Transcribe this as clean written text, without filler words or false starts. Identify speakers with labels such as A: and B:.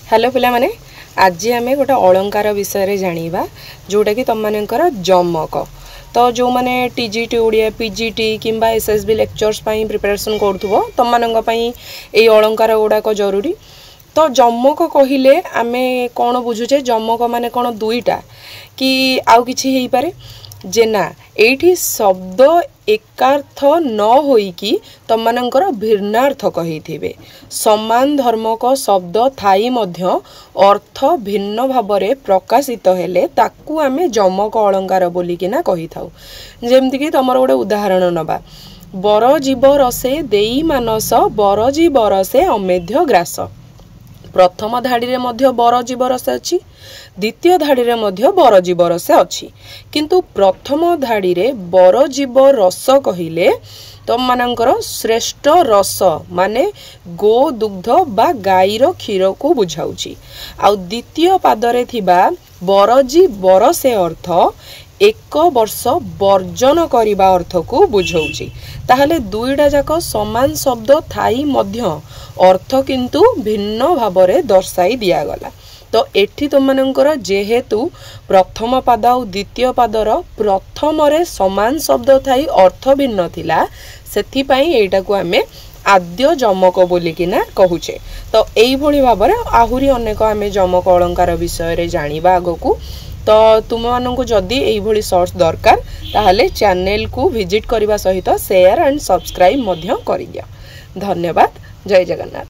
A: Hello पिला माने आज आम गोटे अलंकार विषय जानिबा जोटा कि तुम मानकर जमक। तो जो मैंने टीजीटी ओडिया पीजीटी किंबा एसएसबी लेक्चर्स प्रिपरेशन करूथबो तुम मानक पई ए अलंकार गुड़ाक जरूरी। तो जमक कहिले आमे कौन बुझुचे जमक माने कौन दुईटा कि आउ किछि हेई पारे जे ना एठी शब्द एकार्थ न होइकी तुम मानकर भिन्नार्थ कहिथिबे। समान धर्मक शब्द थाई मध्य अर्थ भिन्न भाबरे प्रकाशित हेले ताकू आमे जमक अलंकार बोलिकिना कहि थाउ। जेमति कि तमर गोटे उदाहरण नबा बर जीव रसे देई मानस बर जीव रसे अमेध्य ग्रास। प्रथम धाड़ी रे मध्य बर जीव रस अच्छी द्वितीय धाड़ी रे मध्य बर जीव रस अच्छी किंतु प्रथम धाड़ी रे बर जीव रस कहिले तुम मानकर श्रेष्ठ रस माने गो दुग्ध बा गाईर क्षीर को बुझाउची। आ द्वितीय पादरे थिबा बरजी बरसे अर्थ एक वर्ष वर्जन करिबा अर्थ को बुझाउची। ताहले दुईटा जाक समान शब्द थाई मध्य अर्थ किंतु भिन्न भाबरे दर्शाई दिया गला। तो एठी तुम मानकर जेहेतु प्रथम पाद और द्वितीय पादर प्रथम रे समान शब्द थाई अर्थ भिन्न थिला सेथि पई एटा को आमे आद्य जमक बोलिकिना कहूचे। तो एई भली भाबरे आहुरी अनेक आमे जमक अलंकार विषय रे जानिबा आगकू। तो तुम मानक जदि एई भली सोर्स दरकार ताहले चैनल को विजिट करबा सहित शेयर एंड सब्सक्राइब मध्य करि दिया। धन्यवाद। जय जगन्नाथ।